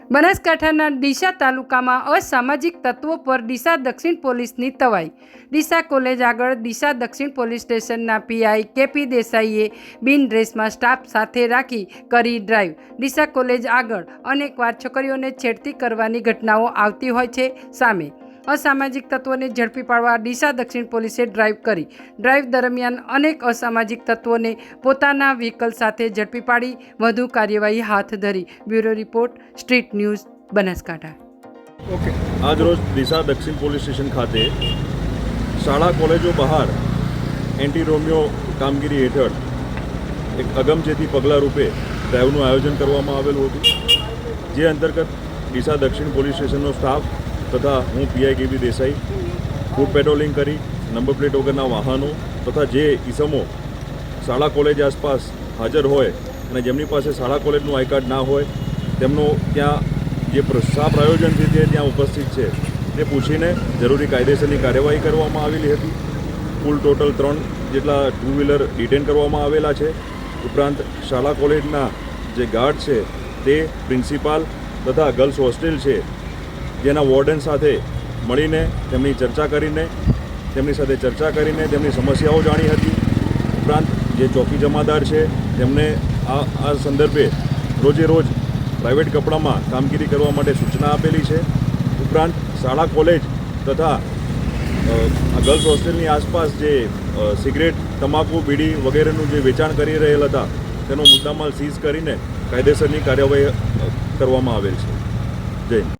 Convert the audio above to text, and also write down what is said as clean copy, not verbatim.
બનાસકાંઠાના ડીસા તાલુકામાં અસામાજિક તત્વો પર ડીસા દક્ષિણ પોલીસની તવાઈ। ડીસા કોલેજ આગળ ડીસા દક્ષિણ પોલીસ સ્ટેશનના પીઆઈ કેપી દેસાઈએ બિન ડ્રેસમાં સ્ટાફ સાથે રાખી કરી ડ્રાઈવ। ડીસા કોલેજ આગળ અનેકવાર છોકરીઓને છેડતી કરવાની ઘટનાઓ આવતી હોય છે સામે। અસામાજિક તત્વોને ઝડપી પાડવા ડીસા દક્ષિણ પોલીસે ડ્રાઈવ કરી। ડ્રાઈવ દરમિયાન અનેક અસામાજિક તત્વોને પોતાના વ્હીકલ સાથે ઝડપી પાડી વધુ કાર્યવાહી હાથ ધરી। Bureau report, street news, Banaskantha. આજ રોજ ડીસા દક્ષિણ પોલીસ સ્ટેશન ખાતે શાળા કોલેજો બહાર એન્ટી રોમિયો કામગીરી હેઠળ એક અગમચેતી પગલાં રૂપે ડ્રાઈવનું આયોજન કરવામાં આવેલું હતું, જે અંતર્ગત ડીસા દક્ષિણ પોલીસ સ્ટેશનનો સ્ટાફ તથા હું પીઆઈ કેપી દેસાઈ ફૂટ પેટ્રોલિંગ કરી નંબર પ્લેટ વગરના વાહનો તથા જે ઈસમો શાળા કોલેજ આસપાસ હાજર હોય અને જેમની પાસે શાળા કોલેજનું આઈ કાર્ડ ના હોય તેમનો ત્યાં જે શાહ આયોજનથી તે ત્યાં ઉપસ્થિત છે તે પૂછીને જરૂરી કાયદેસરની કાર્યવાહી કરવામાં આવેલી હતી। કુલ ટોટલ 3 જેટલા ટુ વ્હીલર ડિટેન કરવામાં આવેલા છે। ઉપરાંત શાળા કોલેજના જે ગાર્ડ છે તે પ્રિન્સિપાલ તથા ગર્લ્સ હોસ્ટેલ છે જેના વોર્ડન સાથે મળીને તેમની સાથે ચર્ચા કરીને તેમની સમસ્યાઓ જાણી હતી। ઉપરાંત જે ચોકી જમાદાર છે તેમને આ સંદર્ભે રોજે રોજ પ્રાઇવેટ કપડામાં કામગીરી કરવા માટે સૂચના આપેલી છે। ઉપરાંત શાળા કોલેજ તથા ગર્લ્સ હોસ્ટેલની આસપાસ જે સિગરેટ, તમાકુ, બીડી વગેરેનું જે વેચાણ કરી રહેલ હતા તેનો મુદ્દામાલ સીઝ કરીને કાયદેસરની કાર્યવાહી કરવામાં આવેલ છે। જય હિન્દ।